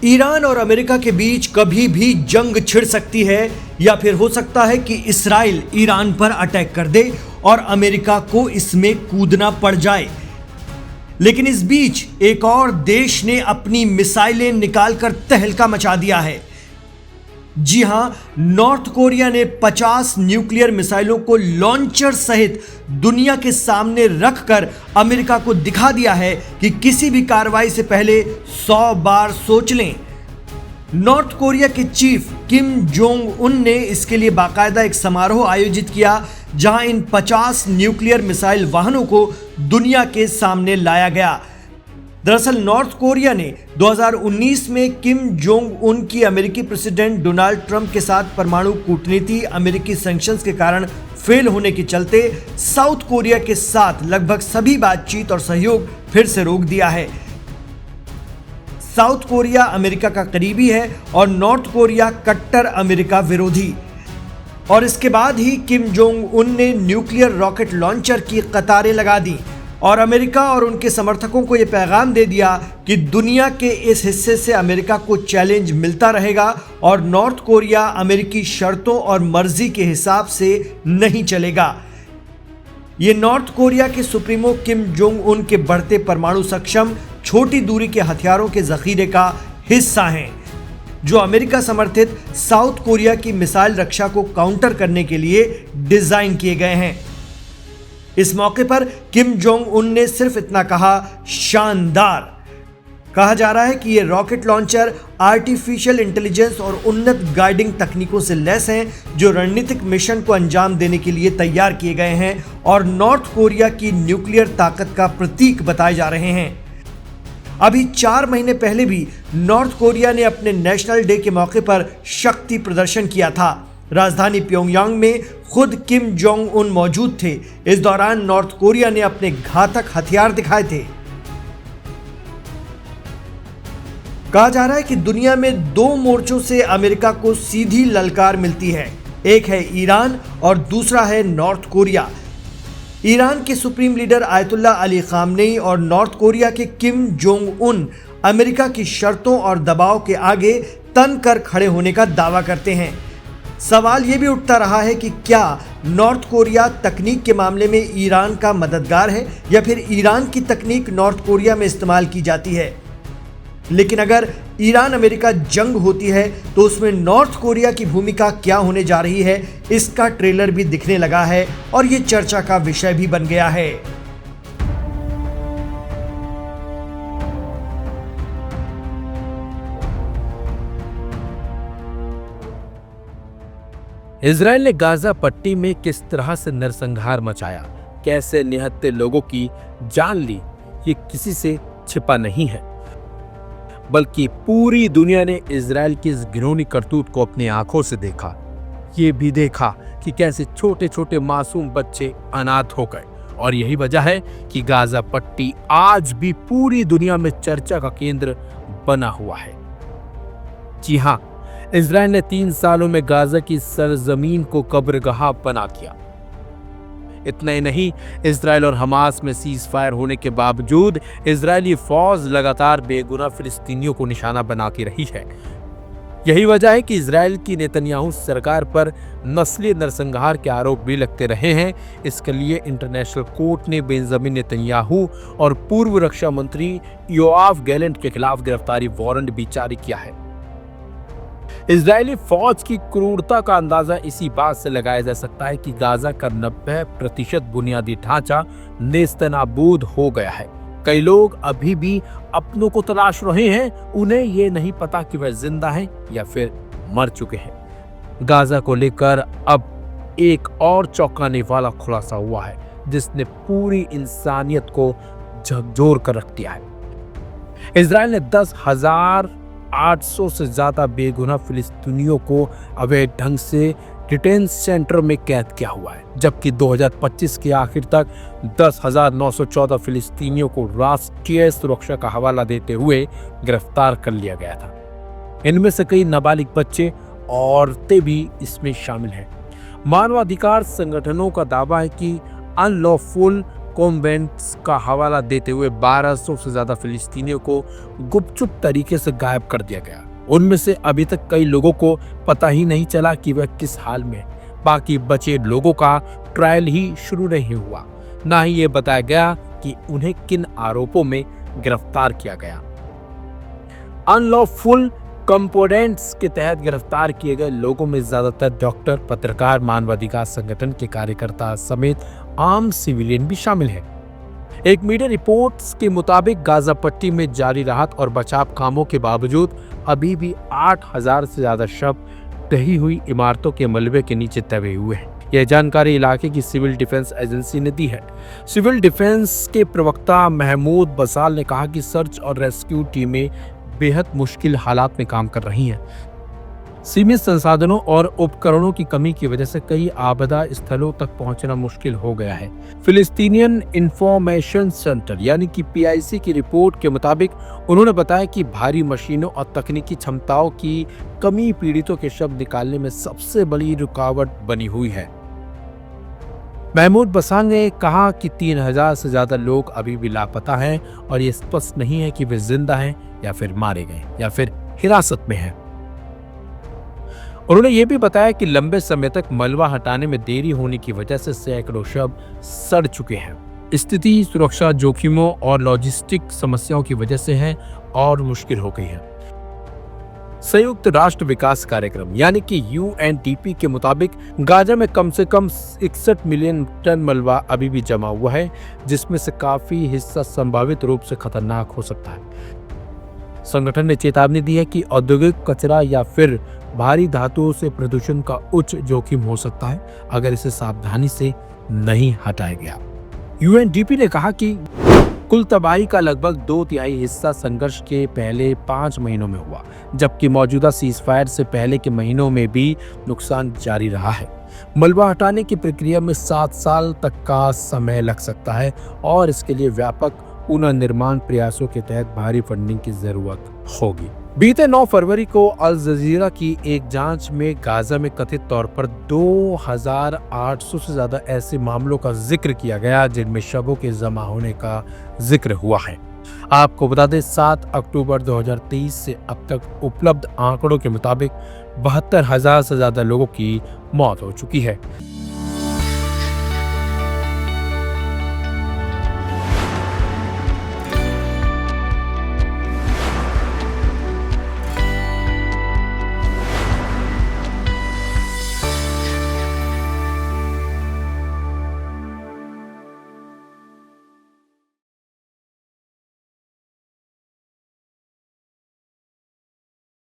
Iran और America के बीच कभी भी जंग छिड़ सकती है या फिर हो सकता है कि इसराइल ईरान पर अटैक कर दे और अमेरिका को इसमें कूदना पड़ जाए। लेकिन इस बीच एक और देश ने अपनी मिसाइलें निकालकर तहलका मचा दिया है। जी हां, नॉर्थ कोरिया ने 50 न्यूक्लियर मिसाइलों को लॉन्चर सहित दुनिया के सामने रखकर अमेरिका को दिखा दिया है कि किसी भी कार्रवाई से पहले 100 बार सोच लें। नॉर्थ कोरिया के चीफ किम जोंग उन ने इसके लिए बाकायदा एक समारोह आयोजित किया, जहां इन 50 न्यूक्लियर मिसाइल वाहनों को दुनिया के सामने लाया गया। दरअसल नॉर्थ कोरिया ने 2019 में किम जोंग उन की अमेरिकी प्रेसिडेंट डोनाल्ड ट्रंप के साथ परमाणु कूटनीति अमेरिकी सैंक्शंस के कारण फेल होने के चलते साउथ कोरिया के साथ लगभग सभी बातचीत और सहयोग फिर से रोक दिया है। साउथ कोरिया अमेरिका का करीबी है और नॉर्थ कोरिया कट्टर अमेरिका विरोधी। और इसके बाद ही किम जोंग उन ने न्यूक्लियर रॉकेट लॉन्चर की कतारें लगा दी और अमेरिका और उनके समर्थकों को यह पैगाम दे दिया कि दुनिया के इस हिस्से से अमेरिका को चैलेंज मिलता रहेगा और नॉर्थ कोरिया अमेरिकी शर्तों और मर्जी के हिसाब से नहीं चलेगा। ये नॉर्थ कोरिया के सुप्रीमो किम जोंग उन के बढ़ते परमाणु सक्षम छोटी दूरी के हथियारों के जखीरे का हिस्सा हैं, जो अमेरिका समर्थित साउथ कोरिया की मिसाइल रक्षा को काउंटर करने के लिए डिजाइन किए गए हैं। इस मौके पर किम जोंग उन ने सिर्फ इतना कहा, शानदार। कहा जा रहा है कि ये रॉकेट लॉन्चर आर्टिफिशियल इंटेलिजेंस और उन्नत गाइडिंग तकनीकों से लैस हैं, जो रणनीतिक मिशन को अंजाम देने के लिए तैयार किए गए हैं और नॉर्थ कोरिया की न्यूक्लियर ताकत का प्रतीक बताए जा रहे हैं। अभी 4 महीने पहले भी नॉर्थ कोरिया ने अपने नेशनल डे के मौके पर शक्ति प्रदर्शन किया था। राजधानी प्योंगयांग में खुद किम जोंग उन मौजूद थे। इस दौरान नॉर्थ कोरिया ने अपने घातक हथियार दिखाए थे। कहा जा रहा है कि दुनिया में 2 मोर्चों से अमेरिका को सीधी ललकार मिलती है, एक है ईरान और दूसरा है नॉर्थ कोरिया। ईरान के supreme leader ayatollah Ali Khamenei और नॉर्थ कोरिया के किम जोंग उन अमेरिका की शर्तों और दबाव के आगे तन कर खड़े होने का दावा करते हैं। सवाल यह भी उठता रहा है कि क्या नॉर्थ कोरिया तकनीक के मामले में ईरान का मददगार है या फिर ईरान की तकनीक नॉर्थ कोरिया में इस्तेमाल की जाती है। लेकिन अगर ईरान अमेरिका जंग होती है तो उसमें नॉर्थ कोरिया की भूमिका क्या होने जा रही है, इसका ट्रेलर भी दिखने लगा है और ये चर्चा का विषय भी बन गया है। इजराइल ने गाजा पट्टी में किस तरह से नरसंहार मचाया, कैसे निहत्थे लोगों की जान ली, ये किसी से छिपा नहीं है, बल्कि पूरी दुनिया ने इजराइल की इस घिनौनी करतूत को अपनी आंखों से देखा। ये भी देखा कि कैसे छोटे छोटे मासूम बच्चे अनाथ हो गए। और यही वजह है कि गाजा पट्टी आज भी पूरी दुनिया में चर्चा का केंद्र बना हुआ है। जी हाँ, इजराइल ने 3 सालों में गाजा की सरजमीन को कब्रगाह बना दिया। इतना ही नहीं, इजराइल और हमास में सीज फायर होने के बावजूद इजरायली फौज लगातार बेगुनाह फिलिस्तीनियों को निशाना बनाती रही है। यही वजह है कि इजराइल की नेतन्याहू सरकार पर नस्ली नरसंहार के आरोप भी लगते रहे हैं। इसके लिए इंटरनेशनल कोर्ट ने बेंजामिन नेतन्याहू और पूर्व रक्षा मंत्री योआव गैलेंट के खिलाफ गिरफ्तारी वारंट भी जारी किया है। इजरायली फौज की क्रूरता का अंदाजा इसी बात से लगाया जा सकता है कि गाजा का 90% बुनियादी ढांचा नेस्तनाबूद हो गया है। कई लोग अभी भी अपनों को तलाश रहे हैं, उन्हें ये नहीं पता कि वह जिंदा हैं या फिर मर चुके हैं। गाजा को लेकर अब एक और चौंकाने वाला खुलासा हुआ है, जिसने पूरी इंसानियत को झकझोर कर रख दिया है। इजराइल ने 10,800 से ज्यादा बेगुनाह फिलिस्तीनियों को अवैध ढंग से डिटेंशन सेंटर में कैद किया हुआ है, जबकि 2025 के आखिर तक 10,914 फिलिस्तीनियों को राष्ट्रीय सुरक्षा का हवाला देते हुए गिरफ्तार कर लिया गया था। इनमें से कई नाबालिग बच्चे, औरतें भी इसमें शामिल हैं। मानवाधिकार संगठनों का दावा है कि अनलॉफुल कॉन्वेंट्स का हवाला देते हुए 1200 से ज्यादा फिलिस्तीनियों को गुपचुप तरीके से गायब कर दिया गया। उनमें से अभी तक कई लोगों को पता ही नहीं चला कि वह किस हाल में। बाकी बचे लोगों का ट्रायल ही शुरू नहीं हुआ, ना ही ये बताया गया कि उन्हें किन आरोपों में गिरफ्तार किया गया। अनलॉफुल कंपोनेंट्स के तहत गिरफ्तार किए गए लोगों में ज्यादातर डॉक्टर, पत्रकार, मानवाधिकार संगठन के कार्यकर्ता समेत आम सिविलियन भी शामिल हैं। एक मीडिया रिपोर्ट्स के मुताबिक गाजा पट्टी में जारी राहत और बचाव कामों के बावजूद अभी भी 8000 से ज्यादा शव ढही हुई इमारतों के मलबे के नीचे दबे हुए हैं। यह जानकारी इलाके की सिविल डिफेंस एजेंसी ने दी है। सिविल डिफेंस के प्रवक्ता महमूद बसाल ने कहा कि सर्च और रेस्क्यू टीमें बेहद मुश्किल हालात में काम कर रही हैं। सीमित संसाधनों और उपकरणों की कमी की वजह से कई आपदा स्थलों तक पहुंचना मुश्किल हो गया है। फिलिस्तीनियन इंफॉर्मेशन सेंटर यानी कि PIC की रिपोर्ट के मुताबिक उन्होंने बताया कि भारी मशीनों और तकनीकी क्षमताओं की कमी पीड़ितों के शव निकालने में सबसे बड़ी रुकावट बनी हुई है। महमूद बसांग ने कहा कि 3000 से ज्यादा लोग अभी भी लापता हैं और ये स्पष्ट नहीं है कि वे जिंदा हैं या फिर मारे गए या फिर हिरासत में हैं। उन्होंने ये भी बताया कि लंबे समय तक मलबा हटाने में देरी होने की वजह से सैकड़ों शव सड़ चुके हैं। स्थिति सुरक्षा जोखिमों और लॉजिस्टिक समस्याओं की वजह से है और मुश्किल हो गई है। संयुक्त राष्ट्र विकास कार्यक्रम यानी कि UNDP के मुताबिक गाजा में कम से कम 61 मिलियन टन मलबा अभी भी जमा हुआ है, जिसमें से काफी हिस्सा संभावित रूप से खतरनाक हो सकता है। संगठन ने चेतावनी दी है कि औद्योगिक कचरा या फिर भारी धातुओं से प्रदूषण का उच्च जोखिम हो सकता है अगर इसे सावधानी से नहीं हटाया गया। UNDP ने कहा कि कुल तबाही का लगभग 2/3 हिस्सा संघर्ष के पहले 5 महीनों में हुआ, जबकि मौजूदा सीजफायर से पहले के महीनों में भी नुकसान जारी रहा है। मलबा हटाने की प्रक्रिया में 7 साल तक का समय लग सकता है और इसके लिए व्यापक पुनर्निर्माण प्रयासों के तहत भारी फंडिंग की जरूरत होगी। बीते 9 फरवरी को अल जजीरा की एक जांच में गाजा में कथित तौर पर 2800 से ज्यादा ऐसे मामलों का जिक्र किया गया जिनमें शवों के जमा होने का जिक्र हुआ है। आपको बता दें 7 अक्टूबर 2023 से अब तक उपलब्ध आंकड़ों के मुताबिक 72,000 से ज्यादा लोगों की मौत हो चुकी है।